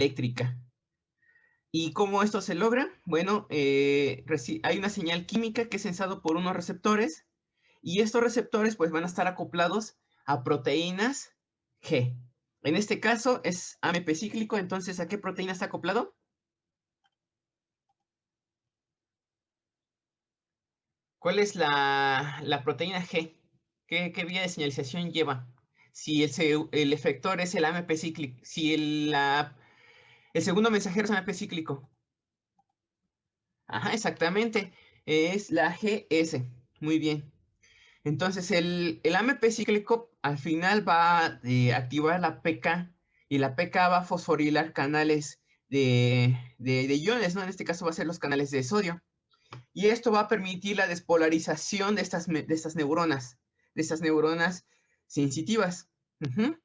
eléctrica. ¿Y cómo esto se logra? Bueno, hay una señal química que es sensado por unos receptores y estos receptores pues van a estar acoplados a proteínas G. En este caso es AMP cíclico, entonces ¿a qué proteína está acoplado? ¿Cuál es la proteína G? ¿Qué vía de señalización lleva? Si el efector es el AMP cíclico, si el segundo mensajero es AMP cíclico. Ajá, exactamente. Es la GS. Muy bien. Entonces, el AMP cíclico al final va a activar la PK y la PK va a fosforilar canales de iones, ¿no? En este caso va a ser los canales de sodio. Y esto va a permitir la despolarización de estas neuronas sensitivas. Ujú.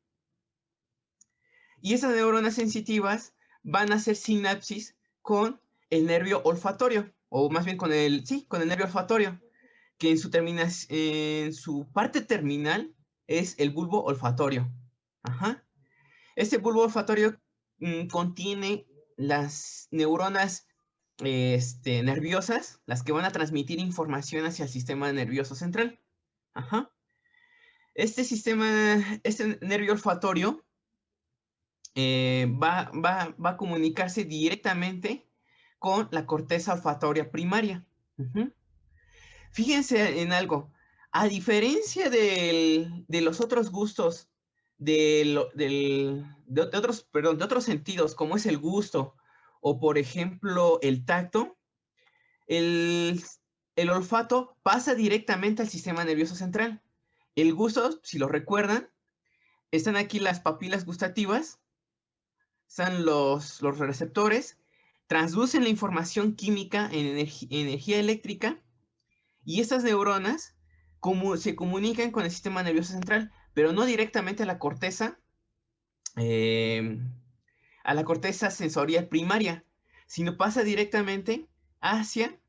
Y esas neuronas sensitivas van a hacer sinapsis con el nervio olfatorio, o más bien con el nervio olfatorio, que en su parte terminal es el bulbo olfatorio. Ajá. Este bulbo olfatorio contiene las neuronas nerviosas, las que van a transmitir información hacia el sistema nervioso central. Ajá. Este nervio olfatorio va a comunicarse directamente con la corteza olfatoria primaria. Ujú. Fíjense en algo, a diferencia de los otros gustos, de otros sentidos, como es el gusto, o por ejemplo el tacto, el, el olfato pasa directamente al sistema nervioso central. El gusto, si lo recuerdan, están aquí las papilas gustativas, están los receptores, transducen la información química en energía eléctrica y estas neuronas se comunican con el sistema nervioso central, pero no directamente eh, a la corteza sensorial primaria, sino pasa directamente hacia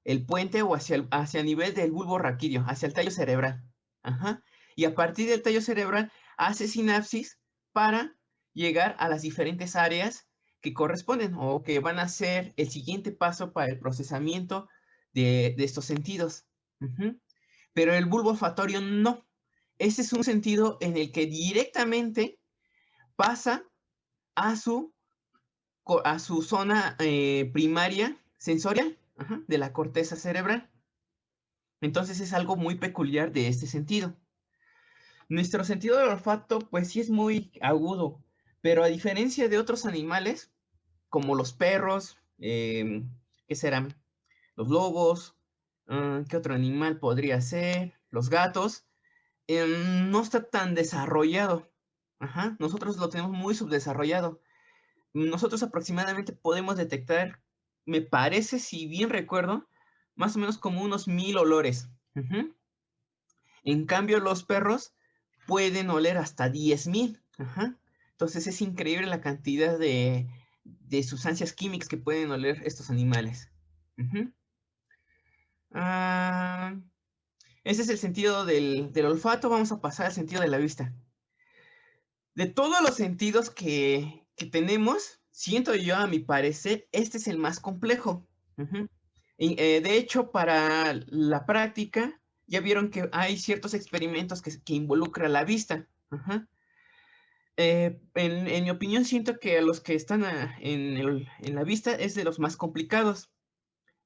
el puente o hacia el nivel del bulbo raquídeo, hacia el tallo cerebral. Ajá. Y a partir del tallo cerebral hace sinapsis para llegar a las diferentes áreas que corresponden o que van a ser el siguiente paso para el procesamiento de estos sentidos. Ujú. Pero el bulbo olfatorio no. Ese es un sentido en el que directamente pasa a su zona primaria sensorial, ajá, de la corteza cerebral. Entonces es algo muy peculiar de este sentido. Nuestro sentido del olfato, pues sí es muy agudo, pero a diferencia de otros animales, como los perros, ¿qué serán? Los lobos, ¿qué otro animal podría ser? Los gatos, no está tan desarrollado. Ajá, nosotros lo tenemos muy subdesarrollado. Nosotros aproximadamente podemos detectar, me parece, si bien recuerdo, más o menos como unos 1000 olores. Ujú. En cambio, los perros pueden oler hasta 10,000. Ajá. Entonces es increíble la cantidad de sustancias químicas que pueden oler estos animales. Ujú. Ah, ese es el sentido del olfato. Vamos a pasar al sentido de la vista. De todos los sentidos que tenemos, siento yo, a mi parecer, este es el más complejo. Ujú. Y, de hecho, para la práctica, ya vieron que hay ciertos experimentos que involucran la vista. Ajá. En mi opinión, siento que a los que están en la vista es de los más complicados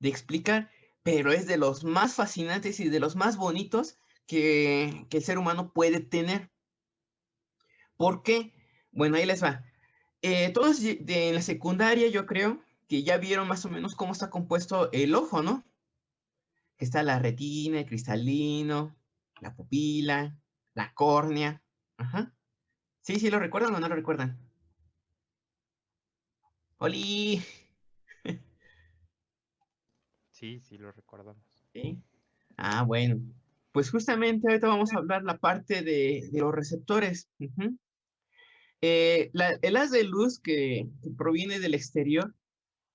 de explicar, pero es de los más fascinantes y de los más bonitos que el ser humano puede tener. ¿Por qué? Bueno, ahí les va. Todos en la secundaria, yo creo que ya vieron más o menos cómo está compuesto el ojo, ¿no? Que está la retina, el cristalino, la pupila, la córnea. Ajá. Sí, sí, ¿lo recuerdan o no lo recuerdan? ¡Oli! Sí, sí, lo recordamos. ¿Sí? Ah, bueno. Pues justamente ahorita vamos a hablar la parte de los receptores. Ujú. El haz de luz que proviene del exterior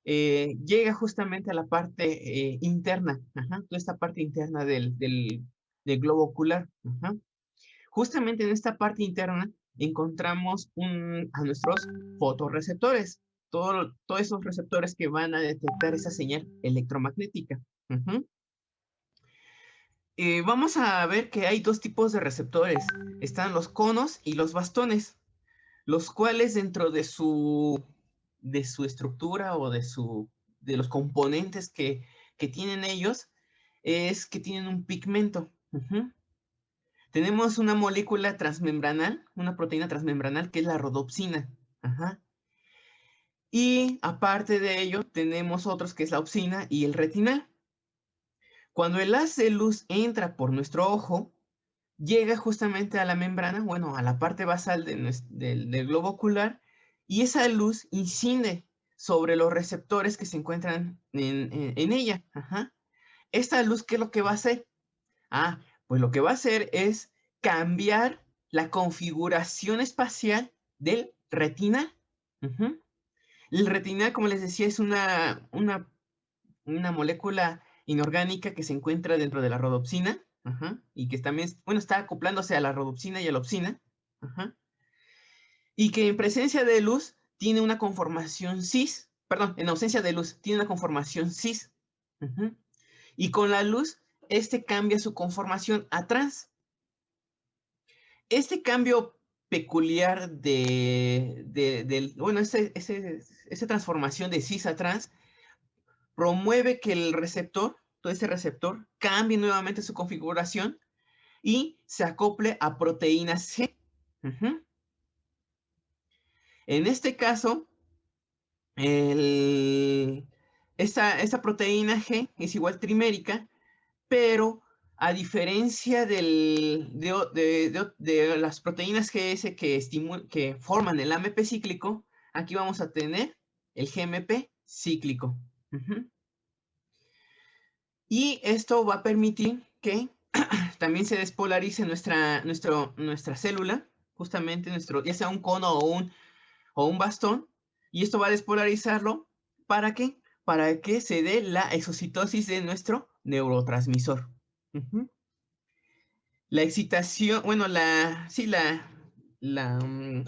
llega justamente a la parte interna, ajá, toda esta parte interna del globo ocular. Ajá. Justamente en esta parte interna encontramos a nuestros fotorreceptores, todos esos receptores que van a detectar esa señal electromagnética. Ujú. Vamos a ver que hay dos tipos de receptores. Están los conos y los bastones, los cuales dentro de su estructura o de los componentes que tienen ellos, es que tienen un pigmento. Ujú. Tenemos una molécula transmembranal, una proteína transmembranal que es la rodopsina. Ajá. Y aparte de ello, tenemos otros que es la opsina y el retinal. Cuando el haz de luz entra por nuestro ojo, llega justamente a la membrana, bueno, a la parte basal del globo ocular, y esa luz incide sobre los receptores que se encuentran en ella. Ajá. Esta luz, ¿qué es lo que va a hacer? Ah, pues lo que va a hacer es cambiar la configuración espacial del retinal. Ujú. El retinal, como les decía, es una molécula inorgánica que se encuentra dentro de la rodopsina, ajá, y que también, bueno, está acoplándose a la rodopsina y a la opsina, ajá, y que en presencia de luz tiene una conformación cis, perdón, en ausencia de luz tiene una conformación cis, ujú, y con la luz, este cambia su conformación a trans. Este cambio peculiar bueno, esa transformación de cis a trans promueve que el receptor, todo ese receptor, cambie nuevamente su configuración y se acople a proteínas G. Ujú. En este caso, el- esa proteína G es igual trimérica, pero a diferencia de las proteínas GS que forman el AMP cíclico, aquí vamos a tener el GMP cíclico. Ujú. Y esto va a permitir que también se despolarice nuestra célula, justamente ya sea un cono o un bastón, y esto va a despolarizarlo. ¿Para qué? Para que se dé la exocitosis de nuestro neurotransmisor. Ujú. La excitación, bueno, sí, la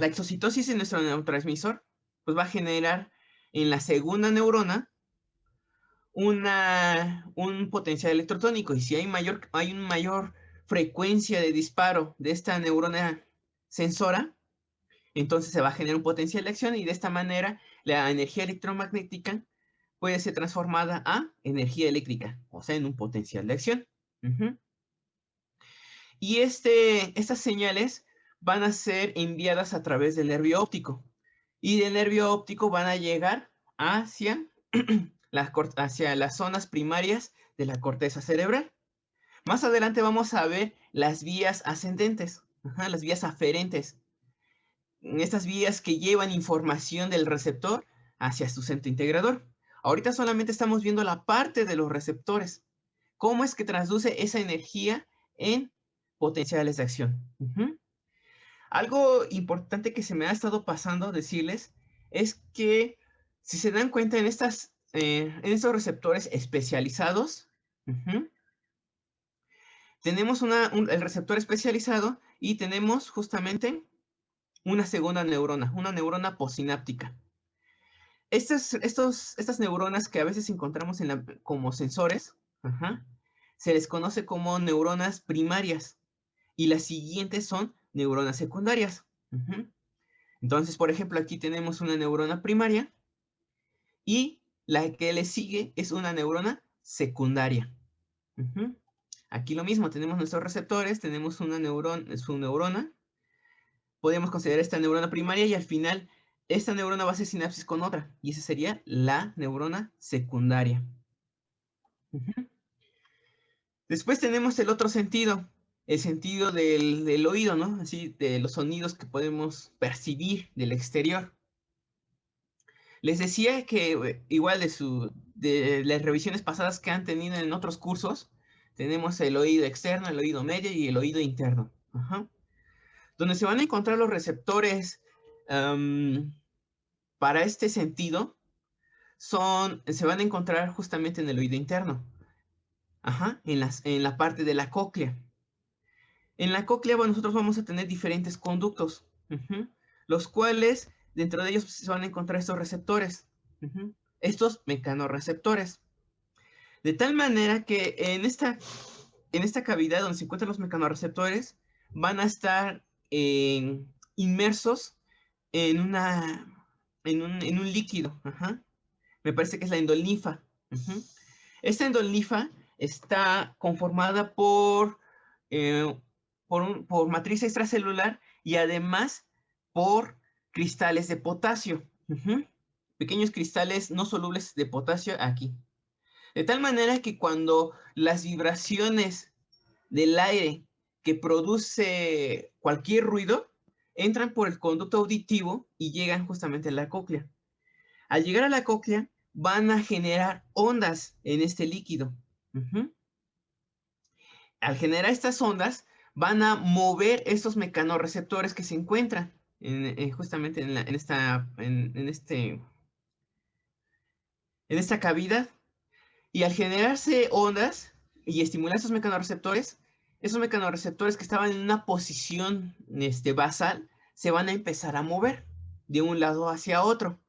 exocitosis de nuestro neurotransmisor, pues va a generar en la segunda neurona un potencial electrotónico. Y si hay una mayor frecuencia de disparo de esta neurona sensora, entonces se va a generar un potencial de acción y de esta manera la energía electromagnética puede ser transformada a energía eléctrica, o sea, en un potencial de acción. Ujú. Y estas señales van a ser enviadas a través del nervio óptico. Y del nervio óptico van a llegar hacia hacia las zonas primarias de la corteza cerebral. Más adelante vamos a ver las vías ascendentes, ajá, las vías aferentes. Estas vías que llevan información del receptor hacia su centro integrador. Ahorita solamente estamos viendo la parte de los receptores. ¿Cómo es que traduce esa energía en potenciales de acción? Ujú. Algo importante que se me ha estado pasando decirles es que si se dan cuenta en estos receptores especializados, ujú, tenemos el receptor especializado y tenemos justamente una segunda neurona, una neurona posináptica. Estas neuronas que a veces encontramos como sensores, ajá, se les conoce como neuronas primarias y las siguientes son neuronas secundarias. Ujú. Entonces, por ejemplo, aquí tenemos una neurona primaria y la que le sigue es una neurona secundaria. Ujú. Aquí lo mismo, tenemos nuestros receptores, tenemos su neurona, podemos considerar esta neurona primaria y al final esta neurona va a hacer sinapsis con otra y esa sería la neurona secundaria. Ujú. Después tenemos el otro sentido, el sentido del oído, ¿no? Así, de los sonidos que podemos percibir del exterior. Les decía que igual de las revisiones pasadas que han tenido en otros cursos, tenemos el oído externo, el oído medio y el oído interno. Ajá. Donde se van a encontrar los receptores am, para este sentido, se van a encontrar justamente en el oído interno. Ajá, en la parte de la cóclea. En la cóclea, bueno, nosotros vamos a tener diferentes conductos. los cuales dentro de ellos se van a encontrar estos receptores, estos mecanorreceptores. De tal manera que en esta cavidad donde se encuentran los mecanorreceptores van a estar inmersos en un líquido. Me parece que es la endolinfa. Esta endolinfa está conformada por matriz extracelular y además por cristales de potasio. Pequeños cristales no solubles de potasio aquí. De tal manera que cuando las vibraciones del aire que produce cualquier ruido entran por el conducto auditivo y llegan justamente a la cóclea. Al llegar a la cóclea, van a generar ondas en este líquido. Al generar estas ondas, van a mover estos mecanorreceptores que se encuentran justamente en esta cavidad. Y al generarse ondas y estimular esos mecanorreceptores que estaban en una posición basal, se van a empezar a mover de un lado hacia otro.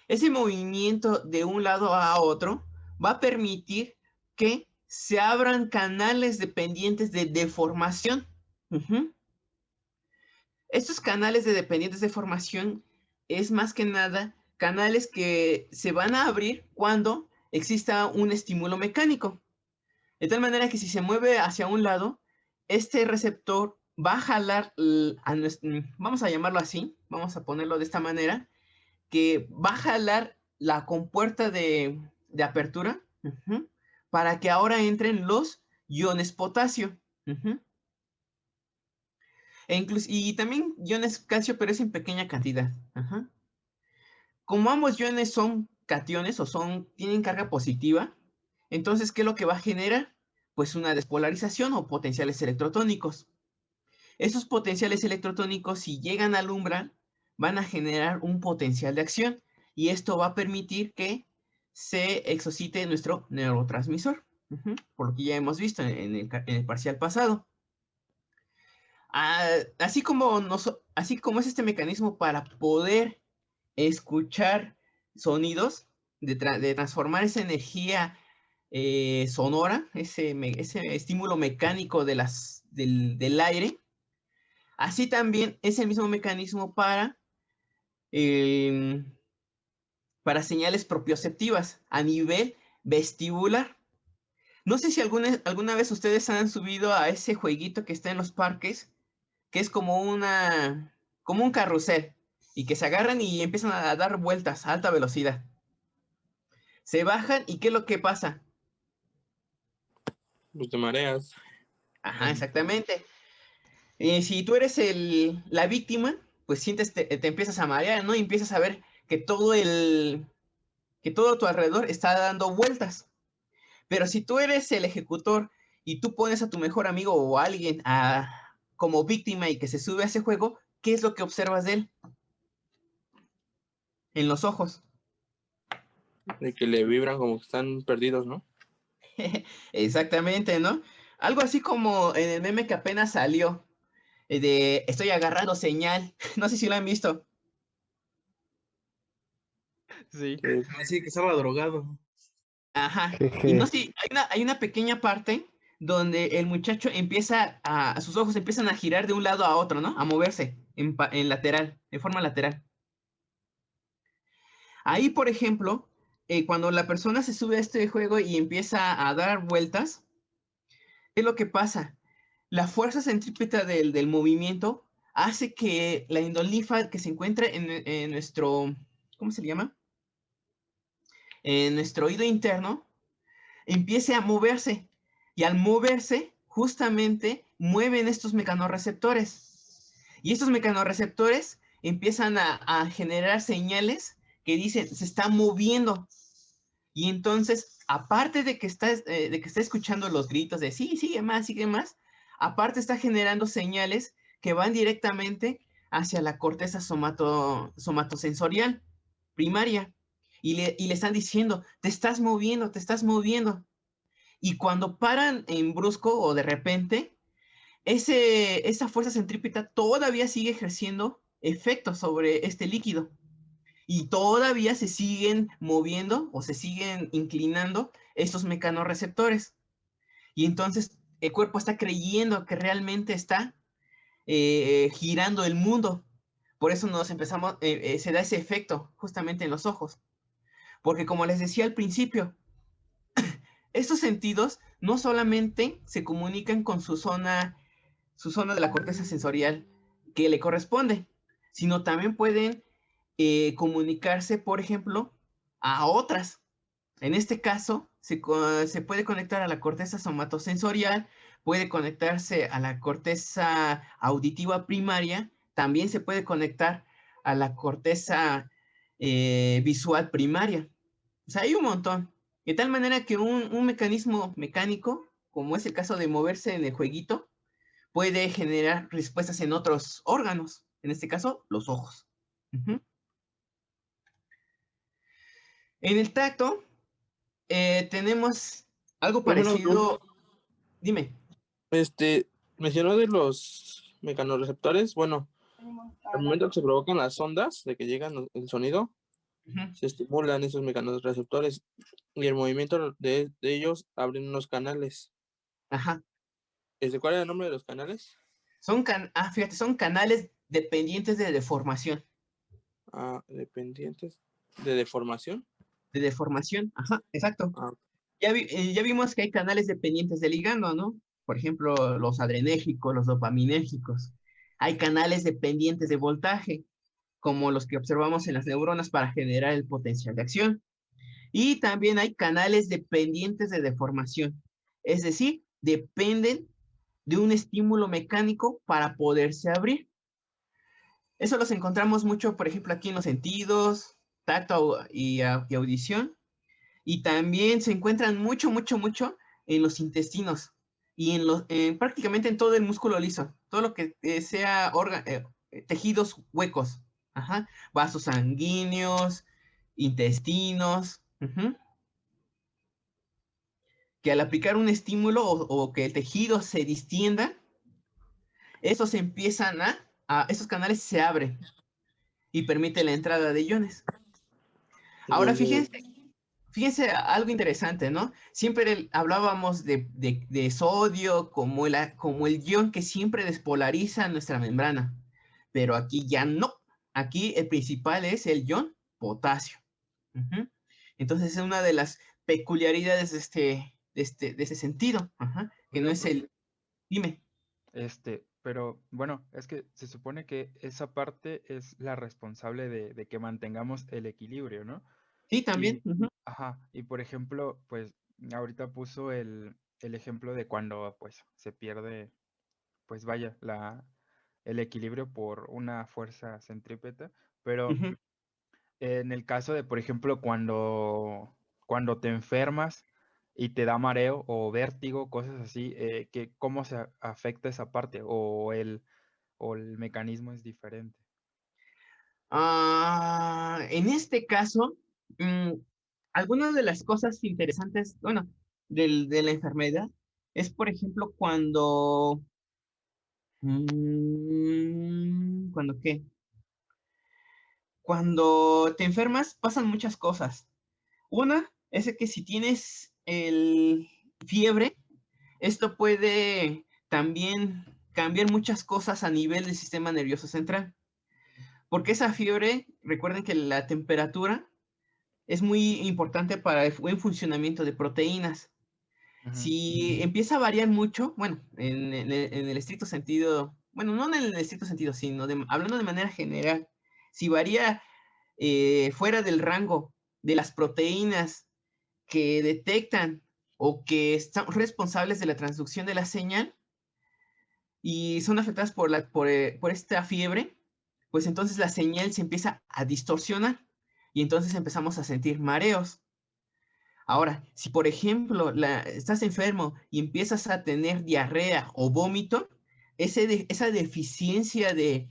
Ese movimiento de un lado a otro va a permitir que se abran canales dependientes de deformación. Estos canales de dependientes de formación es más que nada canales que se van a abrir cuando exista un estímulo mecánico. De tal manera que si se mueve hacia un lado, este receptor va a jalar, vamos a llamarlo así, vamos a ponerlo de esta manera, que va a jalar la compuerta de apertura para que ahora entren los iones potasio. Y también iones calcio, pero es en pequeña cantidad. Como ambos iones son cationes tienen carga positiva, entonces, ¿qué es lo que va a generar? Pues una despolarización o potenciales electrotónicos. Esos potenciales electrotónicos, si llegan al umbral, van a generar un potencial de acción y esto va a permitir que se excite nuestro neurotransmisor, por lo que ya hemos visto en el parcial pasado. Así como es este mecanismo para poder escuchar sonidos, de transformar esa energía sonora, ese estímulo mecánico del aire, así también es el mismo mecanismo para señales propioceptivas a nivel vestibular. No sé si alguna vez ustedes han subido a ese jueguito que está en los parques, que es como un carrusel, y que se agarran y empiezan a dar vueltas a alta velocidad. Se bajan y ¿qué es lo que pasa? Pues te mareas. Ajá, exactamente. Si tú eres la víctima, pues te empiezas a marear, ¿no? Y empiezas a ver que todo tu alrededor está dando vueltas. Pero si tú eres el ejecutor y tú pones a tu mejor amigo o a alguien como víctima y que se sube a ese juego, ¿qué es lo que observas de él? En los ojos. De que le vibran como que están perdidos, ¿no? Exactamente, ¿no? Algo así como en el meme que apenas salió, de estoy agarrando señal. No sé si lo han visto. Sí. Así que estaba drogado. Ajá. Y no sé, hay una pequeña parte donde el muchacho sus ojos empiezan a girar de un lado a otro, ¿no? A moverse en lateral, en forma lateral. Ahí, por ejemplo, cuando la persona se sube a este juego y empieza a dar vueltas, ¿qué es lo que pasa? La fuerza centrípeta del movimiento hace que la endolinfa que se encuentra en nuestro, ¿cómo se le llama? En nuestro oído interno, empiece a moverse. Y al moverse, justamente mueven estos mecanorreceptores. Y estos mecanorreceptores empiezan a generar señales que dicen, se está moviendo. Y entonces, aparte de que está escuchando los gritos de sí, sigue más, aparte está generando señales que van directamente hacia la corteza somatosensorial primaria. Y le están diciendo, te estás moviendo. Y cuando paran en brusco o de repente, esa fuerza centrípeta todavía sigue ejerciendo efecto sobre este líquido y todavía se siguen moviendo o se siguen inclinando estos mecanorreceptores. Y entonces el cuerpo está creyendo que realmente está girando el mundo. Por eso se da ese efecto justamente en los ojos. Porque como les decía al principio, estos sentidos no solamente se comunican con su zona de la corteza sensorial que le corresponde, sino también pueden comunicarse, por ejemplo, a otras. En este caso, se puede conectar a la corteza somatosensorial, puede conectarse a la corteza auditiva primaria, también se puede conectar a la corteza visual primaria. O sea, hay un montón. De tal manera que un mecanismo mecánico, como es el caso de moverse en el jueguito, puede generar respuestas en otros órganos, en este caso, los ojos. Ujú. En el tacto, tenemos algo Profe, una pregunta. parecido. Dime. Mencionó de los mecanorreceptores. Bueno, al momento que se provocan las ondas de que llegan el sonido, Ujú. se estimulan esos mecanorreceptores y el movimiento de ellos abren unos canales. Ajá. ¿Cuál era el nombre de los canales? Fíjate, son canales dependientes de deformación. Dependientes de deformación. De deformación, ajá, exacto. Ah, Ya vimos que hay canales dependientes del ligando, ¿no? Por ejemplo, los adrenérgicos, los dopaminérgicos. Hay canales dependientes de voltaje, como los que observamos en las neuronas para generar el potencial de acción. Y también hay canales dependientes de deformación, es decir, dependen de un estímulo mecánico para poderse abrir. Eso los encontramos mucho, por ejemplo, aquí en los sentidos, tacto y audición, y también se encuentran mucho, mucho, mucho en los intestinos y prácticamente en todo el músculo liso, todo lo que sea tejidos huecos, ajá, vasos sanguíneos, intestinos, que al aplicar un estímulo o que el tejido se distienda, esos empiezan esos canales se abren y permite la entrada de iones. Ahora fíjense algo interesante, ¿no? Siempre hablábamos de sodio como el ion que siempre despolariza nuestra membrana, pero aquí ya no. Aquí el principal es el ion potasio. Ujú. Entonces es una de las peculiaridades de ese sentido, ajá, que no Oiga, es profe, dime. pero bueno, es que se supone que esa parte es la responsable de que mantengamos el equilibrio, ¿no? Sí, también. Y, Ujú, ajá, y por ejemplo, pues ahorita puso el ejemplo de cuando pues se pierde, pues vaya, el equilibrio por una fuerza centrípeta, pero ujú. en el caso de, por ejemplo, cuando te enfermas y te da mareo o vértigo, cosas así, ¿cómo se afecta esa parte? ¿O el mecanismo es diferente? En este caso, mm, algunas de las cosas interesantes, bueno, de la enfermedad, es por ejemplo ¿cuándo qué? Cuando te enfermas pasan muchas cosas. Una es que si tienes fiebre, esto puede también cambiar muchas cosas a nivel del sistema nervioso central. Porque esa fiebre, recuerden que la temperatura es muy importante para el buen funcionamiento de proteínas. Ujú. Si empieza a variar mucho, bueno, en el estricto sentido, bueno, no en el estricto sentido, sino hablando de manera general, si varía fuera del rango de las proteínas que detectan o que son responsables de la transducción de la señal y son afectadas por esta fiebre, pues entonces la señal se empieza a distorsionar y entonces empezamos a sentir mareos. Ahora, si por ejemplo estás enfermo y empiezas a tener diarrea o vómito, esa deficiencia de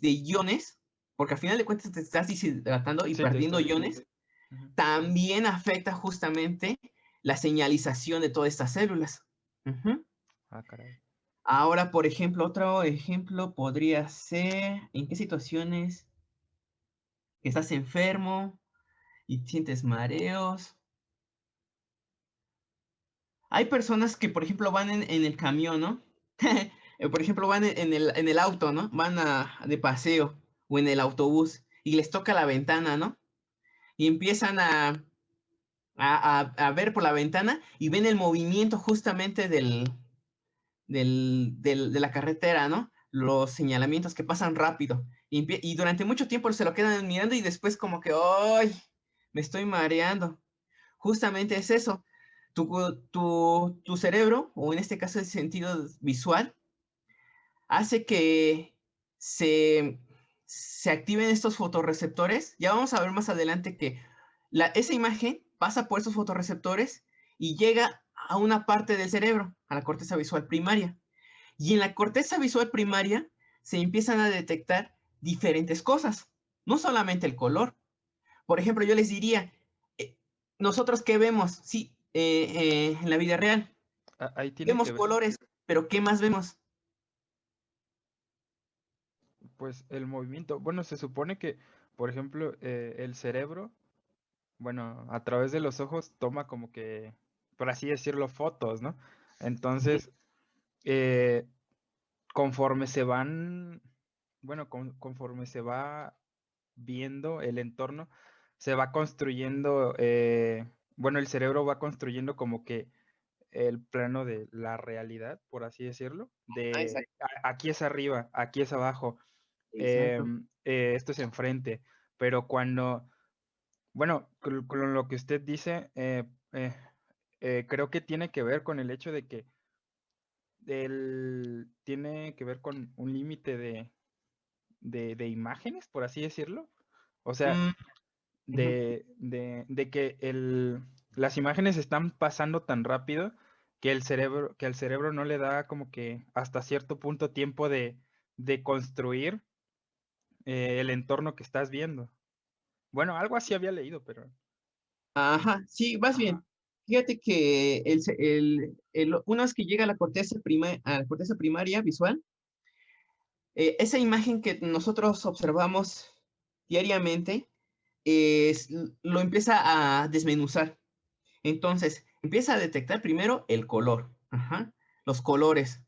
iones, porque al final de cuentas te estás deshidratando y Sí, te perdiendo estás. iones, Ujú. también afecta justamente la señalización de todas estas células. Ujú. Ah, caray. Ahora, por ejemplo, otro ejemplo podría ser, ¿en qué situaciones que estás enfermo y sientes mareos? Hay personas que, por ejemplo, van en el camión, ¿no? Por ejemplo, van en el auto, ¿no? Van de paseo o en el autobús y les toca la ventana, ¿no? Y empiezan a ver por la ventana y ven el movimiento justamente de la carretera, ¿no? Los señalamientos que pasan rápido. Y durante mucho tiempo se lo quedan mirando y después como que, ¡ay! Me estoy mareando. Justamente es eso. Tu cerebro, o en este caso el sentido visual, hace que se, se activen estos fotorreceptores. Ya vamos a ver más adelante que esa imagen pasa por estos fotorreceptores y llega a una parte del cerebro, a la corteza visual primaria. Y en la corteza visual primaria se empiezan a detectar diferentes cosas, no solamente el color. Por ejemplo, yo les diría, eh, nosotros qué vemos, sí, en la vida real, Ahí tiene vemos que ver, colores, pero ¿qué más vemos? pues, el movimiento. Bueno, se supone que, por ejemplo, el cerebro, bueno, a través de los ojos toma como que, por así decirlo, fotos, ¿no? Ujú. Entonces, conforme se van, bueno, conforme se va viendo el entorno, se va construyendo, bueno, el cerebro va construyendo como que el plano de la realidad, por así decirlo, Ah, de exacto. aquí es arriba, aquí es abajo, Exacto. esto es enfrente, pero cuando, bueno, con lo que usted dice, creo que tiene que ver con el hecho de que tiene que ver con un límite de imágenes, por así decirlo. O sea, Mm, ujú. de que las imágenes están pasando tan rápido que al cerebro no le da como que hasta cierto punto tiempo de construir el entorno que estás viendo. Bueno, algo así había leído, pero... Ajá, sí, vas Ajá. bien. Fíjate que una vez que llega a a la corteza primaria visual, esa imagen que nosotros observamos diariamente lo empieza a desmenuzar. Entonces, empieza a detectar primero el color, ajá, los colores.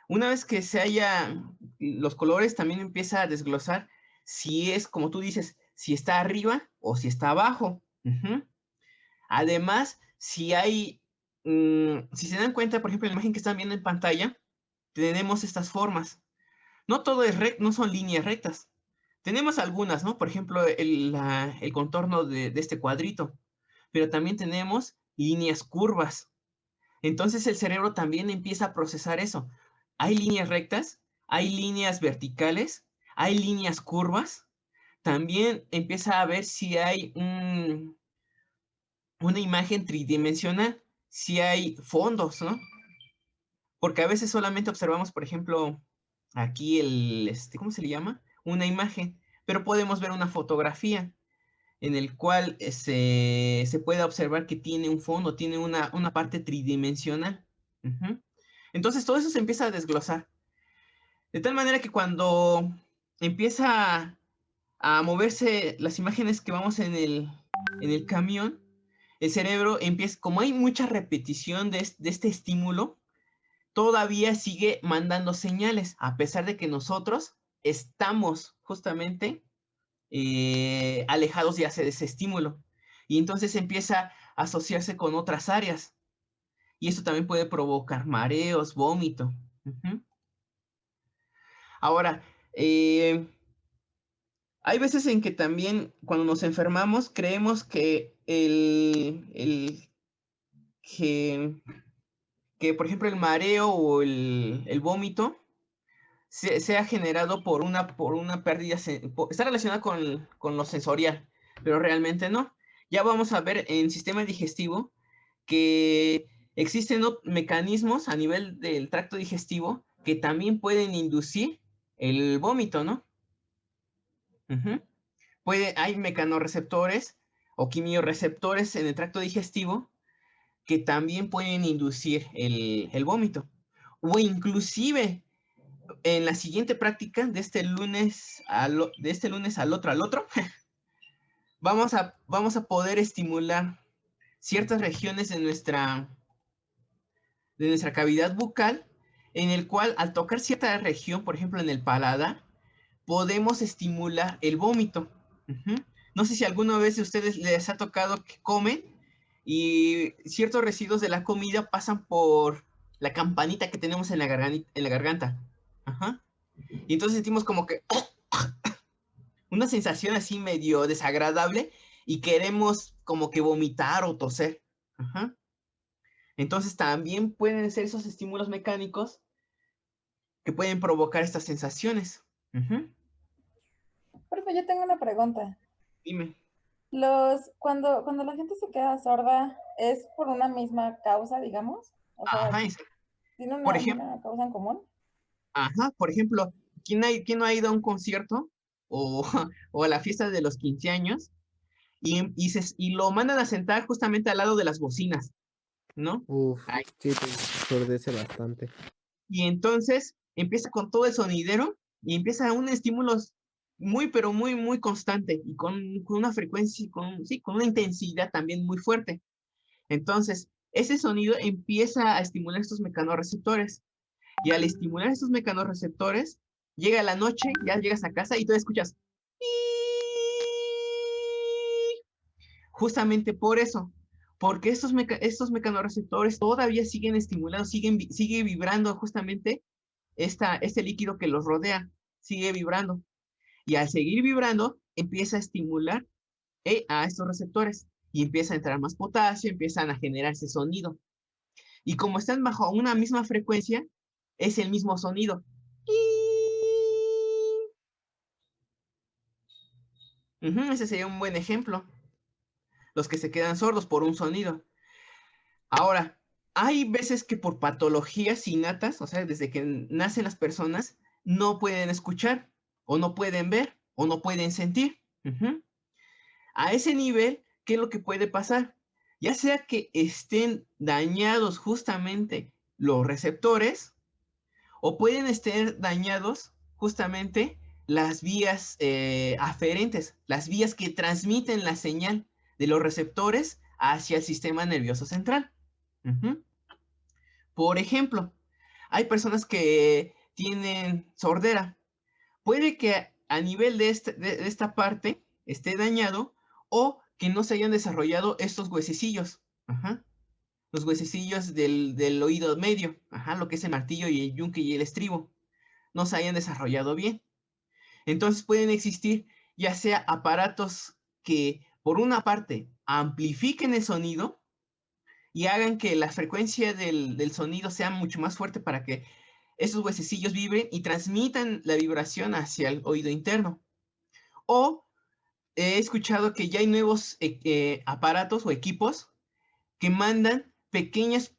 Una vez que los colores, también empieza a desglosar si es, como tú dices, si está arriba o si está abajo. Ujú. Además, si se dan cuenta, por ejemplo, en la imagen que están viendo en pantalla, tenemos estas formas. No todo es recto, no son líneas rectas. Tenemos algunas, ¿no? Por ejemplo, el contorno de este cuadrito, pero también tenemos líneas curvas. Entonces el cerebro también empieza a procesar eso. Hay líneas rectas, hay líneas verticales, hay líneas curvas. También empieza a ver si hay una imagen tridimensional, si hay fondos, ¿no? Porque a veces solamente observamos, por ejemplo, aquí ¿cómo se le llama? Una imagen, pero podemos ver una fotografía en el cual se puede observar que tiene un fondo, tiene una parte tridimensional. Ujú. Entonces todo eso se empieza a desglosar. De tal manera que cuando empieza a moverse las imágenes que vamos en el camión, el cerebro empieza, como hay mucha repetición de este estímulo, todavía sigue mandando señales, a pesar de que nosotros estamos justamente alejados ya de ese estímulo. Y entonces empieza a asociarse con otras áreas. Y eso también puede provocar mareos, vómito. Ujú. Ahora, eh, hay veces en que también cuando nos enfermamos creemos que que, que, por ejemplo, el mareo o el vómito sea generado por una pérdida, está relacionado con lo sensorial, pero realmente no. Ya vamos a ver en sistema digestivo que existen mecanismos a nivel del tracto digestivo que también pueden inducir el vómito, ¿no? Ujú. Hay mecanorreceptores o quimiorreceptores en el tracto digestivo que también pueden inducir el vómito. o inclusive en la siguiente práctica, de este lunes al otro, vamos a poder estimular ciertas regiones de nuestra cavidad bucal, en el cual al tocar cierta región, por ejemplo en el paladar, podemos estimular el vómito. No sé si alguna vez a ustedes les ha tocado que comen y ciertos residuos de la comida pasan por la campanita que tenemos en la garganta. Y entonces sentimos como que una sensación así medio desagradable y queremos como que vomitar o toser. Entonces también pueden ser esos estímulos mecánicos que pueden provocar estas sensaciones. Profe, yo tengo una pregunta. Dime. Cuando la gente se queda sorda, ¿es por una misma causa, digamos? O sea, ¿tiene por ejemplo, una causa en común? Por ejemplo, ¿quién no ha ido a un concierto o, o a la fiesta de los 15 años y lo mandan a sentar justamente al lado de las bocinas, ¿no? Uf, sí, te ensordece bastante. Y entonces empieza con todo el sonidero y empieza un estímulo muy, pero muy, muy constante y con una frecuencia, con una intensidad también muy fuerte. Entonces, ese sonido empieza a estimular estos mecanorreceptores. Y al estimular estos mecanorreceptores, llega la noche, ya llegas a casa y tú escuchas. Justamente por eso, porque estos mecanorreceptores todavía siguen estimulando, sigue vibrando justamente este líquido que los rodea, sigue vibrando. Y al seguir vibrando, empieza a estimular a estos receptores y empieza a entrar más potasio, empiezan a generarse sonido. Y como están bajo una misma frecuencia, es el mismo sonido. Ese sería un buen ejemplo. Los que se quedan sordos por un sonido. Ahora, hay veces que por patologías innatas, o sea, desde que nacen las personas, no pueden escuchar, o no pueden ver, o no pueden sentir. A ese nivel, ¿qué es lo que puede pasar? Ya sea que estén dañados justamente los receptores, o pueden estar dañados justamente las vías aferentes, las vías que transmiten la señal de los receptores hacia el sistema nervioso central. Por ejemplo, hay personas que tienen sordera. Puede que a nivel de esta parte esté dañado o que no se hayan desarrollado estos huesecillos. Los huesecillos del oído medio, lo que es el martillo y el yunque y el estribo, no se hayan desarrollado bien. Entonces pueden existir ya sea aparatos que por una parte amplifiquen el sonido y hagan que la frecuencia del sonido sea mucho más fuerte para que esos huesecillos vibren y transmitan la vibración hacia el oído interno. O he escuchado que ya hay nuevos aparatos o equipos que mandan pequeñas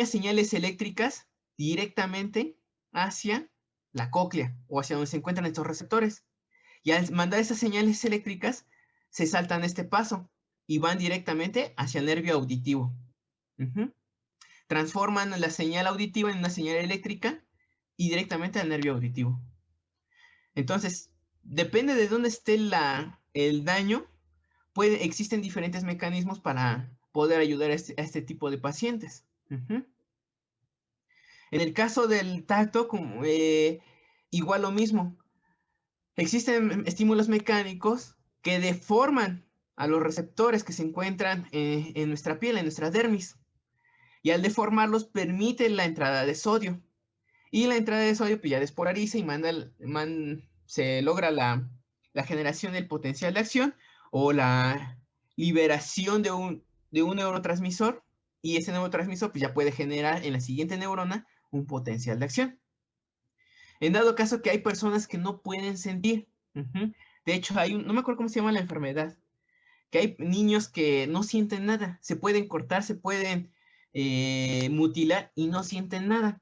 señales eléctricas directamente hacia la cóclea o hacia donde se encuentran estos receptores. Y al mandar esas señales eléctricas, se saltan este paso y van directamente hacia el nervio auditivo. Transforman la señal auditiva en una señal eléctrica y directamente al nervio auditivo. Entonces, depende de dónde esté el daño, existen diferentes mecanismos para poder ayudar a este tipo de pacientes. En el caso del tacto, igual lo mismo. Existen estímulos mecánicos que deforman a los receptores que se encuentran en nuestra piel, en nuestra dermis. Y al deformarlos permite la entrada de sodio. Y la entrada de sodio pues ya despolariza y se logra la generación del potencial de acción o la liberación de un neurotransmisor, y ese neurotransmisor pues ya puede generar en la siguiente neurona un potencial de acción. En dado caso que hay personas que no pueden sentir, de hecho no me acuerdo cómo se llama la enfermedad, que hay niños que no sienten nada, se pueden cortar, se pueden mutilar y no sienten nada,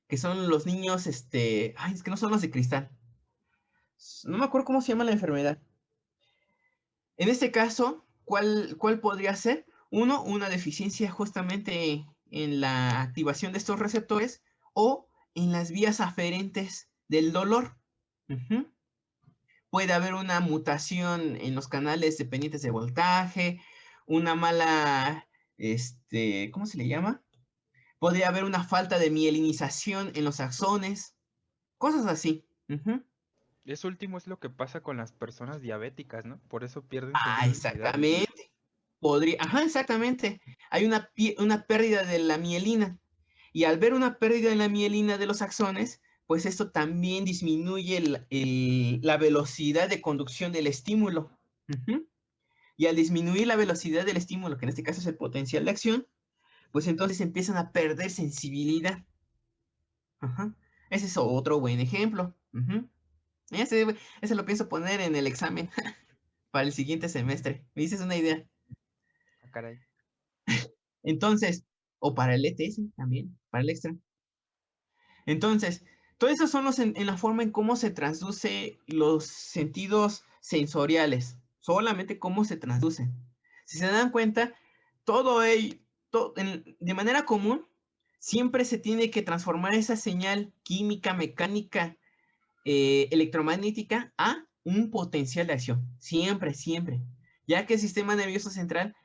que son los niños, es que no son los de cristal, no me acuerdo cómo se llama la enfermedad. En este caso, ¿cuál podría ser? Una deficiencia justamente en la activación de estos receptores o en las vías aferentes del dolor. Puede haber una mutación en los canales dependientes de voltaje, una mala, ¿cómo se le llama? Podría haber una falta de mielinización en los axones, cosas así. Eso último es lo que pasa con las personas diabéticas, ¿no? Por eso pierden sensibilidad. Exactamente. Exactamente. Hay una pérdida de la mielina. Y al ver una pérdida en la mielina de los axones, pues esto también disminuye la velocidad de conducción del estímulo. Y al disminuir la velocidad del estímulo, que en este caso es el potencial de acción, pues entonces empiezan a perder sensibilidad. Ese es otro buen ejemplo. Ese lo pienso poner en el examen para el siguiente semestre. ¿Me dices una idea? Ah, caray. Entonces, o para el ETS también, para el extra. Entonces, todos esos son en la forma en cómo se traduce los sentidos sensoriales. Solamente cómo se traducen. Si se dan cuenta, de manera común, siempre se tiene que transformar esa señal química, mecánica, electromagnética a un potencial de acción. Siempre, siempre. Ya que el sistema nervioso central,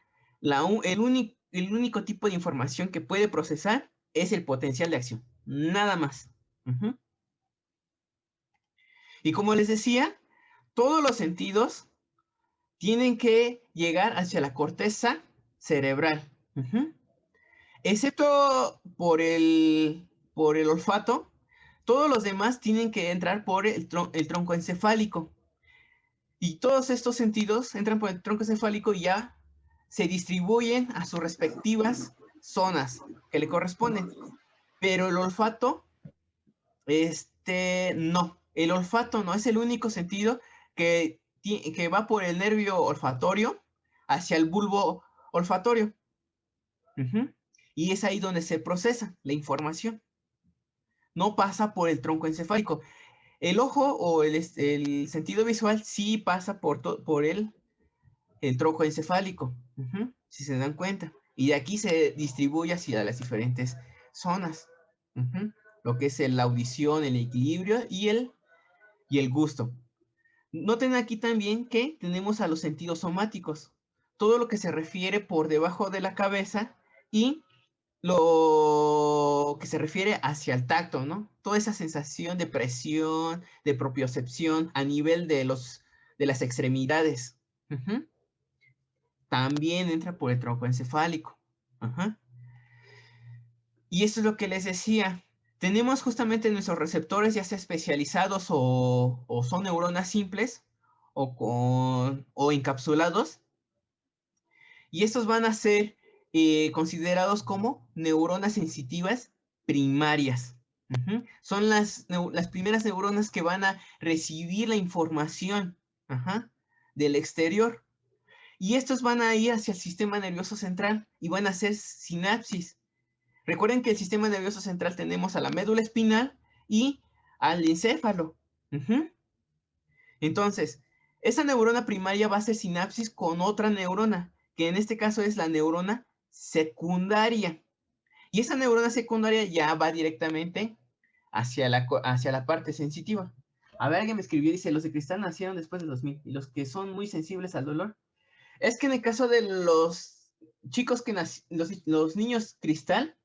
el único tipo de información que puede procesar es el potencial de acción. Nada más. Y como les decía, todos los sentidos tienen que llegar hacia la corteza cerebral. Excepto por el olfato, todos los demás tienen que entrar por el tronco encefálico. Y todos estos sentidos entran por el tronco encefálico y ya se distribuyen a sus respectivas zonas que le corresponden. Pero el olfato, no. El olfato no es el único sentido que va por el nervio olfatorio hacia el bulbo olfatorio. Y es ahí donde se procesa la información. No pasa por el tronco encefálico. El ojo o el sentido visual sí pasa por el tronco encefálico, si se dan cuenta. Y de aquí se distribuye hacia las diferentes zonas. Lo que es la audición, el equilibrio y el gusto. Noten aquí también que tenemos a los sentidos somáticos. Todo lo que se refiere por debajo de la cabeza y lo que se refiere hacia el tacto, ¿no? Toda esa sensación de presión, de propiocepción a nivel de las extremidades. También entra por el tronco encefálico. Y esto es lo que les decía. Tenemos justamente nuestros receptores, ya sea especializados o son neuronas simples o encapsulados. Y estos van a ser considerados como neuronas sensitivas primarias. Son las primeras neuronas que van a recibir la información del exterior. Y estos van a ir hacia el sistema nervioso central y van a hacer sinapsis. Recuerden que el sistema nervioso central tenemos a la médula espinal y al encéfalo. Entonces, esa neurona primaria va a hacer sinapsis con otra neurona, que en este caso es la neurona secundaria. Y esa neurona secundaria ya va directamente hacia la parte sensitiva. A ver, alguien me escribió, dice, los de cristal nacieron después de 2000 y los que son muy sensibles al dolor. Es que en el caso de los chicos los niños cristal,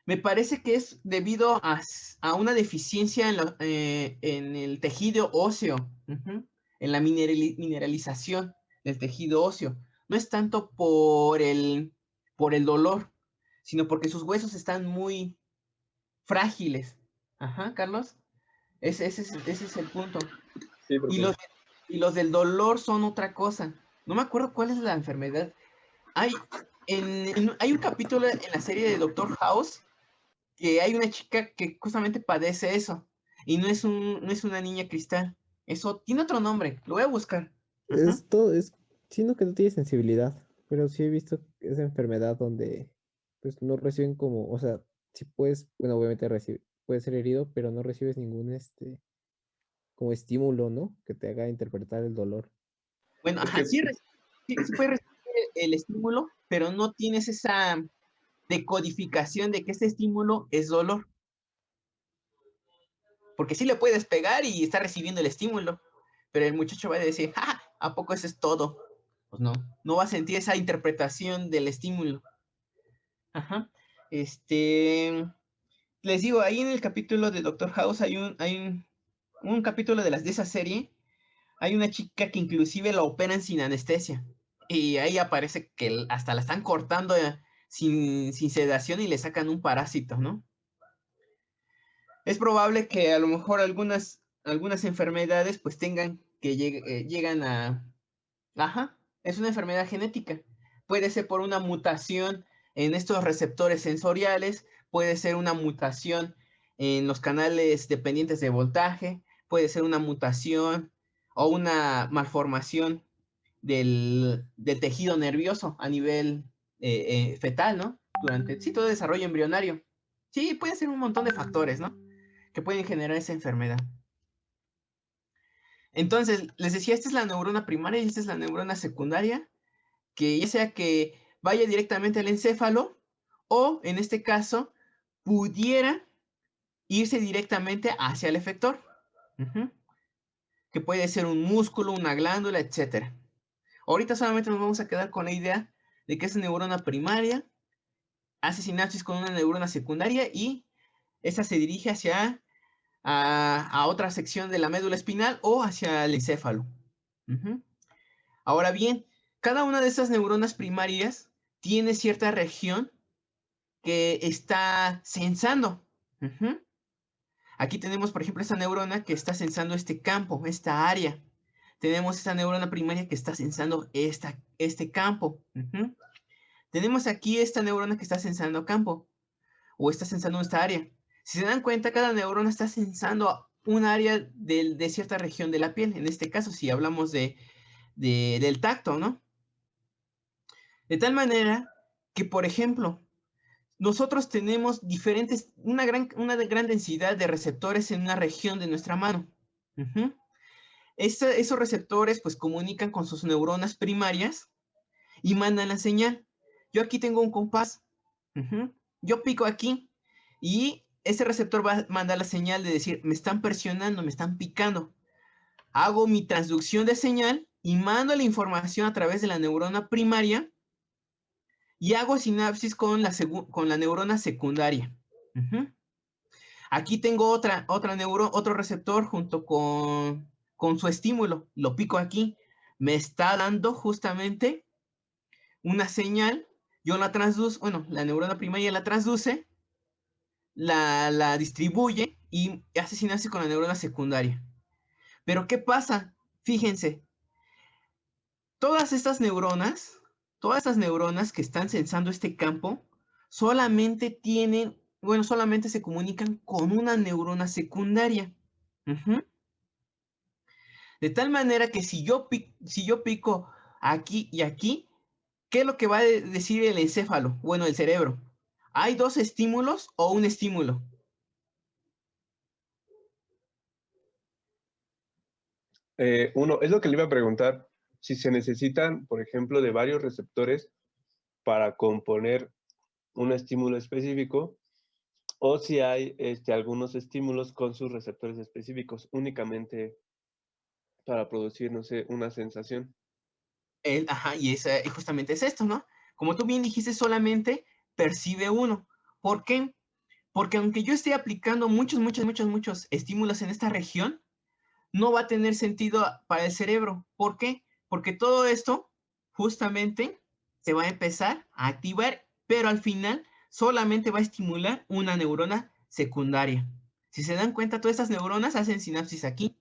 me parece que es debido a una deficiencia en el tejido óseo, en la mineralización del tejido óseo. No es tanto por el dolor, sino porque sus huesos están muy frágiles. Ajá, Carlos. Ese es el punto. Sí, Y los del dolor son otra cosa. No me acuerdo cuál es la enfermedad. Hay un capítulo en la serie de Doctor House que hay una chica que justamente padece eso. Y no es una niña cristal. Eso tiene otro nombre. Lo voy a buscar. Esto es, siento que no tiene sensibilidad, pero sí he visto esa enfermedad donde pues no reciben como, o sea, sí puedes, bueno, obviamente puedes ser herido, pero no recibes ningún como estímulo, ¿no? Que te haga interpretar el dolor. Bueno, ajá, sí puedes recibir el estímulo, pero no tienes esa de codificación de que este estímulo es dolor. Porque sí le puedes pegar y está recibiendo el estímulo, pero el muchacho va a decir, ¡ja! ¿A poco eso es todo? Pues no, no va a sentir esa interpretación del estímulo. Ajá. Les digo, ahí en el capítulo de Doctor House hay un capítulo de esa serie. Hay una chica que inclusive la operan sin anestesia. Y ahí aparece que hasta la están cortando sin sedación y le sacan un parásito, ¿no? Es probable que a lo mejor algunas enfermedades pues tengan que llegan a... Ajá, es una enfermedad genética. Puede ser por una mutación en estos receptores sensoriales, puede ser una mutación en los canales dependientes de voltaje, puede ser una mutación o una malformación del tejido nervioso a nivel fetal, ¿no? Sí, todo desarrollo embrionario. Sí, puede ser un montón de factores, ¿no? Que pueden generar esa enfermedad. Entonces, les decía, esta es la neurona primaria y esta es la neurona secundaria, que ya sea que vaya directamente al encéfalo o, en este caso, pudiera irse directamente hacia el efector, que puede ser un músculo, una glándula, etc. Ahorita solamente nos vamos a quedar con la idea de que esa neurona primaria hace sinapsis con una neurona secundaria y esa se dirige hacia a otra sección de la médula espinal o hacia el encéfalo. Ahora bien, cada una de esas neuronas primarias tiene cierta región que está sensando. Aquí tenemos, por ejemplo, esta neurona que está sensando este campo, esta área. Tenemos esta neurona primaria que está sensando este campo. Tenemos aquí esta neurona que está sensando campo o está sensando esta área. Si se dan cuenta, cada neurona está sensando un área de cierta región de la piel. En este caso, si hablamos del tacto, ¿no? De tal manera que, por ejemplo, nosotros tenemos una gran densidad de receptores en una región de nuestra mano. Esos receptores pues comunican con sus neuronas primarias y mandan la señal. Yo aquí tengo un compás. Yo pico aquí y ese receptor va a mandar la señal de decir, me están presionando, me están picando. Hago mi transducción de señal y mando la información a través de la neurona primaria y hago sinapsis con la neurona secundaria. Aquí tengo otro receptor junto con su estímulo. Lo pico aquí. Me está dando justamente una señal. Yo la transduzo, bueno, la neurona primaria la transduce, la distribuye y hace sinapsis con la neurona secundaria. Pero ¿qué pasa? Fíjense, todas estas neuronas que están sensando este campo, solamente se comunican con una neurona secundaria. De tal manera que si yo pico aquí y aquí, ¿qué es lo que va a decir el encéfalo? Bueno, el cerebro. ¿Hay dos estímulos o un estímulo? Uno, es lo que le iba a preguntar, si se necesitan, por ejemplo, de varios receptores para componer un estímulo específico, o si hay algunos estímulos con sus receptores específicos, únicamente para producir, no sé, una sensación. Y justamente es esto, ¿no? Como tú bien dijiste, solamente percibe uno. ¿Por qué? Porque aunque yo esté aplicando muchos estímulos en esta región, no va a tener sentido para el cerebro. ¿Por qué? Porque todo esto justamente se va a empezar a activar, pero al final solamente va a estimular una neurona secundaria. Si se dan cuenta, todas estas neuronas hacen sinapsis aquí.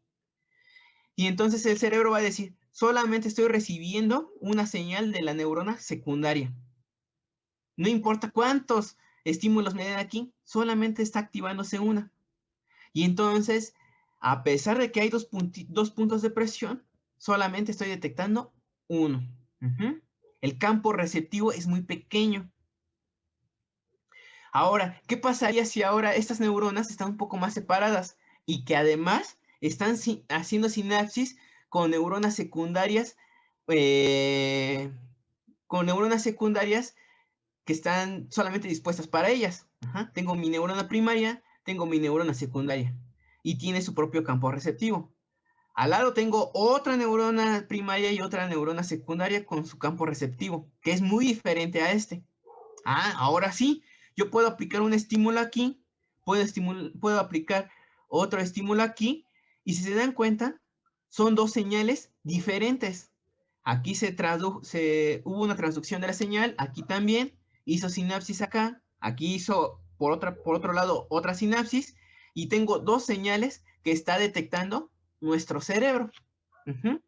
Y entonces el cerebro va a decir, solamente estoy recibiendo una señal de la neurona secundaria. No importa cuántos estímulos me den aquí, solamente está activándose una. Y entonces, a pesar de que hay dos puntos de presión, solamente estoy detectando uno. El campo receptivo es muy pequeño. Ahora, ¿qué pasaría si ahora estas neuronas están un poco más separadas y que además están haciendo sinapsis con neuronas secundarias, que están solamente dispuestas para ellas. Ajá. Tengo mi neurona primaria, tengo mi neurona secundaria y tiene su propio campo receptivo. Al lado tengo otra neurona primaria y otra neurona secundaria con su campo receptivo, que es muy diferente a este. Ahora sí, yo puedo aplicar un estímulo aquí, puedo aplicar otro estímulo aquí, y si se dan cuenta, son dos señales diferentes. Aquí hubo una transducción de la señal, aquí también, hizo sinapsis acá, aquí hizo por otro lado otra sinapsis, y tengo dos señales que está detectando nuestro cerebro. Uh-huh.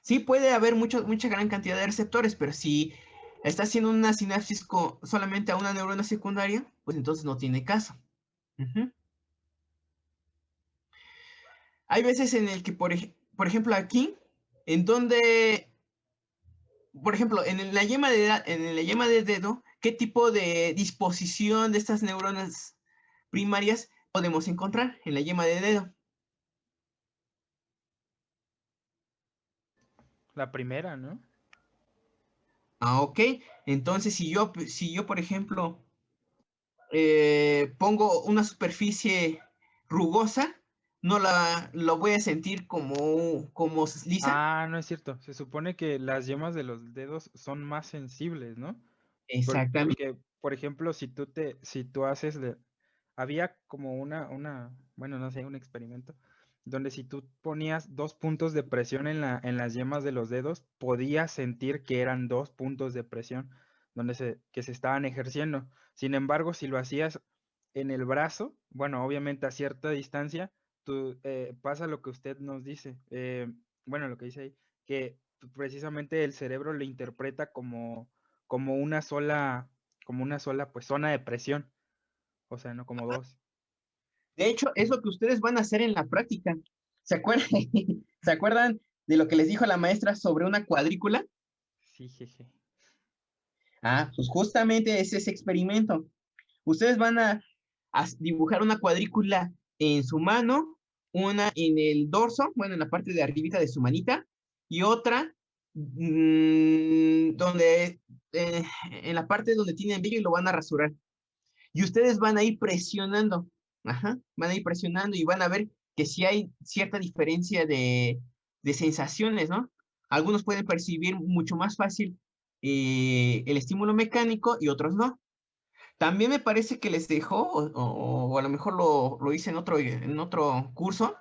Sí puede haber mucha gran cantidad de receptores, pero si está haciendo una sinapsis solamente a una neurona secundaria, pues entonces no tiene caso. Uh-huh. Hay veces en el que, por ejemplo, aquí, en donde, por ejemplo, en la yema del dedo, ¿qué tipo de disposición de estas neuronas primarias podemos encontrar en la yema del dedo? La primera, ¿no? Ok. Entonces, si yo por ejemplo, pongo una superficie rugosa, no lo voy a sentir como lisa. No es cierto. Se supone que las yemas de los dedos son más sensibles, ¿no? Exactamente. Porque, por ejemplo, si tú haces había como bueno, no sé, un experimento, donde si tú ponías 2 puntos de presión en las yemas de los dedos, podías sentir que eran 2 puntos de presión que se estaban ejerciendo. Sin embargo, si lo hacías en el brazo, bueno, obviamente a cierta distancia, pasa lo que usted nos dice, bueno, lo que dice ahí, que precisamente el cerebro lo interpreta como una sola pues zona de presión, o sea, no como dos. De hecho, es lo que ustedes van a hacer en la práctica. ¿Se acuerdan? ¿Se acuerdan de lo que les dijo la maestra sobre una cuadrícula? Sí, jeje. Pues justamente es ese experimento. Ustedes van a dibujar una cuadrícula en su mano, una en el dorso, bueno, en la parte de arribita de su manita, y otra donde, en la parte donde tienen vello, y lo van a rasurar. Y ustedes van a ir presionando, van a ir presionando y van a ver que sí hay cierta diferencia de sensaciones, ¿no? Algunos pueden percibir mucho más fácil el estímulo mecánico y otros no. También me parece que les dejó, o a lo mejor lo hice en otro curso,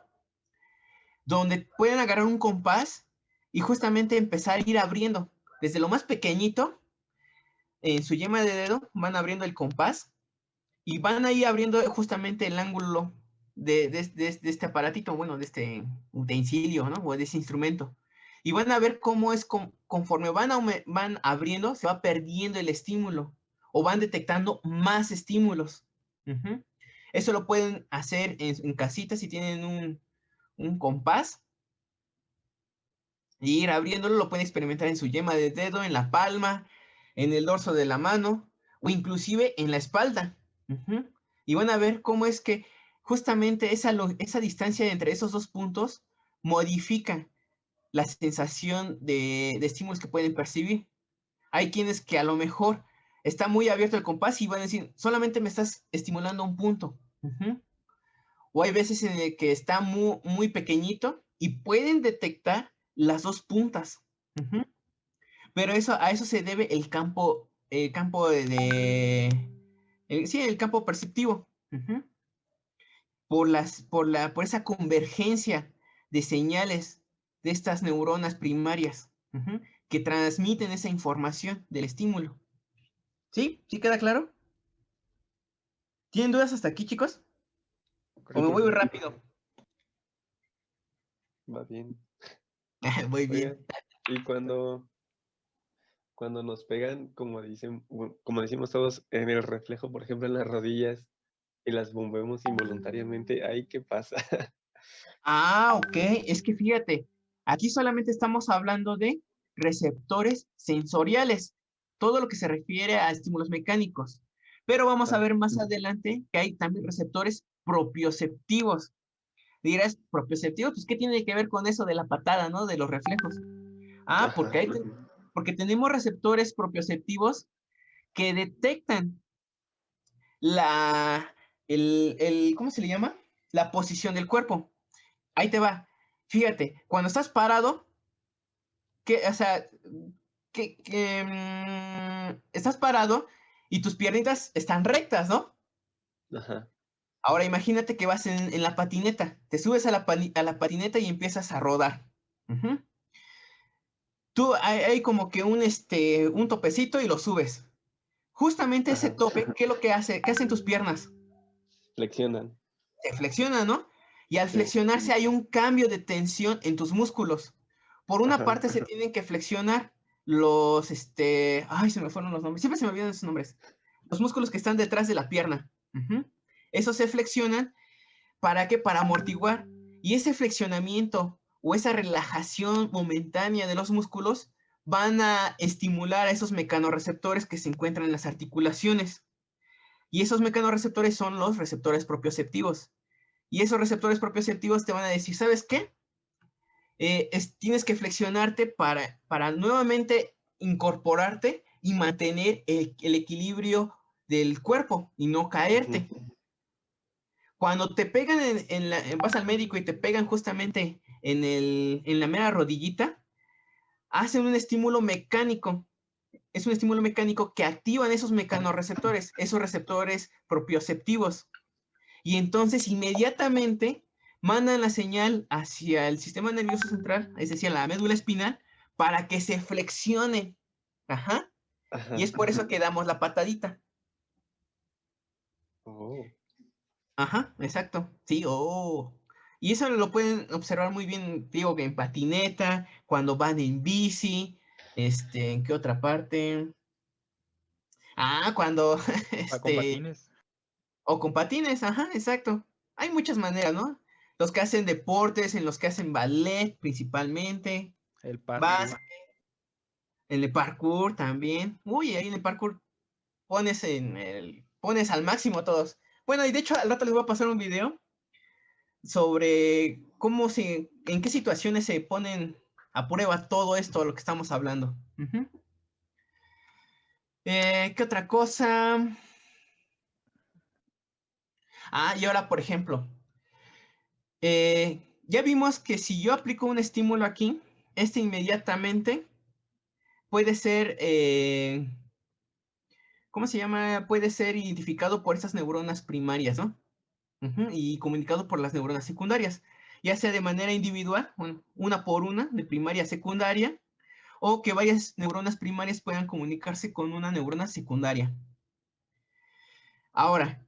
donde pueden agarrar un compás y justamente empezar a ir abriendo. Desde lo más pequeñito, en su yema de dedo, van abriendo el compás y van a ir abriendo justamente el ángulo de este aparatito, bueno, de este utensilio, ¿no? O de ese instrumento. Y van a ver cómo es conforme van abriendo, se va perdiendo el estímulo o van detectando más estímulos. Uh-huh. Eso lo pueden hacer en casita si tienen un compás. Y ir abriéndolo, lo pueden experimentar en su yema de dedo, en la palma, en el dorso de la mano o inclusive en la espalda. Uh-huh. Y van a ver cómo es que justamente esa distancia entre esos dos puntos modifica la sensación de estímulos que pueden percibir. Hay quienes que a lo mejor está muy abierto el compás y van a decir, solamente me estás estimulando un punto. Uh-huh. O hay veces en el que está muy, muy pequeñito y pueden detectar las dos puntas. Uh-huh. Pero a eso se debe el campo el campo perceptivo. Uh-huh. Por esa convergencia de señales de estas neuronas primarias, uh-huh, que transmiten esa información del estímulo. ¿Sí? ¿Sí queda claro? ¿Tienen dudas hasta aquí, chicos? ¿O me voy muy rápido? Va bien. Muy bien. Oigan, y cuando nos pegan, como decimos todos, en el reflejo, por ejemplo, en las rodillas, y las bombemos involuntariamente, ¿ahí qué pasa? Ok. Es que fíjate, aquí solamente estamos hablando de receptores sensoriales, todo lo que se refiere a estímulos mecánicos. Pero vamos a ver más adelante que hay también receptores propioceptivos. Dirás, propioceptivos, pues, ¿qué tiene que ver con eso de la patada, ¿no? De los reflejos. Porque tenemos receptores propioceptivos que detectan ¿cómo se le llama? La posición del cuerpo. Ahí te va. Fíjate, cuando estás parado, o sea, estás parado y tus piernitas están rectas, ¿no? Ajá. Ahora imagínate que vas en la patineta, te subes a la patineta y empiezas a rodar. Tú hay como que un topecito y lo subes. Justamente ese Ajá. tope, ¿qué es lo que hace? ¿Qué hacen tus piernas? Flexionan. Se flexionan, ¿no? Y al Sí. flexionarse hay un cambio de tensión en tus músculos. Por una Ajá. parte se tienen que flexionar ay, se me fueron los nombres, siempre se me olvidan esos nombres. Los músculos que están detrás de la pierna. Esos se flexionan, ¿para qué? Para amortiguar. Y ese flexionamiento o esa relajación momentánea de los músculos van a estimular a esos mecanorreceptores que se encuentran en las articulaciones. Y esos mecanorreceptores son los receptores propioceptivos. Y esos receptores propioceptivos te van a decir, ¿sabes qué? Tienes que flexionarte para nuevamente incorporarte y mantener el equilibrio del cuerpo y no caerte. Cuando te pegan vas al médico y te pegan justamente en la mera rodillita, hacen un estímulo mecánico. Es un estímulo mecánico que activan esos mecanorreceptores, esos receptores propioceptivos. Y entonces inmediatamente mandan la señal hacia el sistema nervioso central, es decir, a la médula espinal, para que se flexione. Ajá. Ajá. Y es por eso que damos la patadita. Oh. Ajá, exacto. Sí, oh. Y eso lo pueden observar muy bien, digo, que en patineta, cuando van en bici, ¿en qué otra parte? Ah, cuando, Con patines. o con patines, ajá, exacto. Hay muchas maneras, ¿no? Los que hacen deportes, en los que hacen ballet principalmente. El Vas parkour. en el parkour también. Uy, ahí en el parkour pones pones al máximo todos. Bueno, y de hecho al rato les voy a pasar un video sobre en qué situaciones se ponen a prueba todo esto, lo que estamos hablando. ¿Qué otra cosa? Ah, y ahora, por ejemplo, ya vimos que si yo aplico un estímulo aquí, inmediatamente puede ser, ¿cómo se llama? Puede ser identificado por esas neuronas primarias, ¿no? Y comunicado por las neuronas secundarias, ya sea de manera individual, bueno, una por una, de primaria a secundaria, o que varias neuronas primarias puedan comunicarse con una neurona secundaria. Ahora,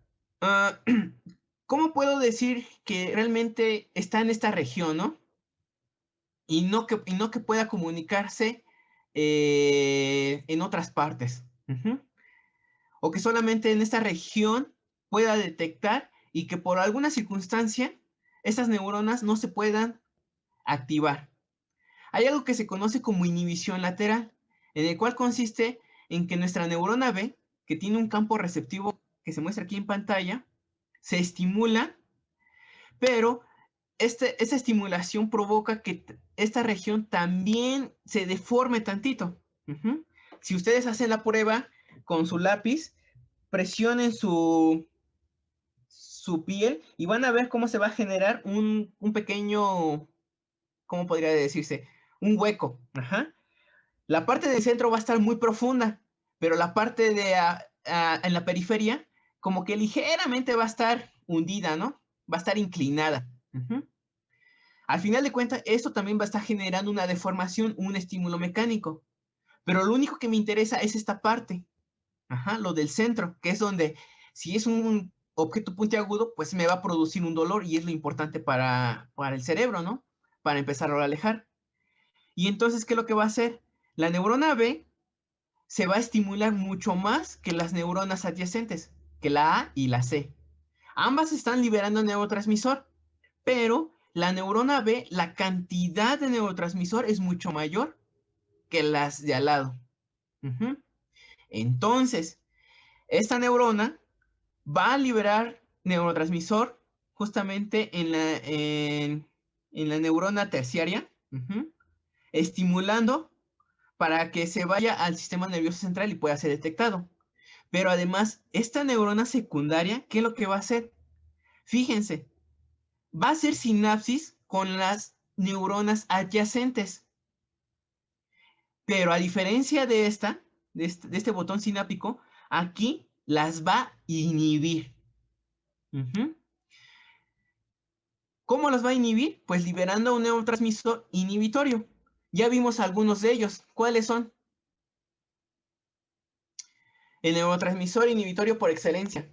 ¿cómo puedo decir que realmente está en esta región, ¿no? Y no que pueda comunicarse en otras partes. O que solamente en esta región pueda detectar y que por alguna circunstancia estas neuronas no se puedan activar. Hay algo que se conoce como inhibición lateral, en el cual consiste en que nuestra neurona B, que tiene un campo receptivo que se muestra aquí en pantalla, se estimula, pero esta estimulación provoca que esta región también se deforme tantito. Si ustedes hacen la prueba con su lápiz, presionen su piel y van a ver cómo se va a generar un pequeño, ¿cómo podría decirse? Un hueco. La parte del centro va a estar muy profunda, pero la parte en la periferia, como que ligeramente va a estar hundida, ¿no? Va a estar inclinada. Al final de cuentas, esto también va a estar generando una deformación, un estímulo mecánico. Pero lo único que me interesa es esta parte, lo del centro, que es donde, si es un objeto puntiagudo, pues me va a producir un dolor y es lo importante para el cerebro, ¿no? Para empezarlo a alejar. Y entonces, ¿qué es lo que va a hacer? La neurona B se va a estimular mucho más que las neuronas adyacentes, que la A y la C. Ambas están liberando neurotransmisor, pero la neurona B, la cantidad de neurotransmisor es mucho mayor que las de al lado. Entonces, esta neurona va a liberar neurotransmisor justamente en la neurona terciaria, estimulando para que se vaya al sistema nervioso central y pueda ser detectado. Pero además, esta neurona secundaria, ¿qué es lo que va a hacer? Fíjense, va a hacer sinapsis con las neuronas adyacentes. Pero a diferencia de este botón sináptico, aquí las va a inhibir. ¿Cómo las va a inhibir? Pues liberando un neurotransmisor inhibitorio. Ya vimos algunos de ellos. ¿Cuáles son? El neurotransmisor inhibitorio por excelencia.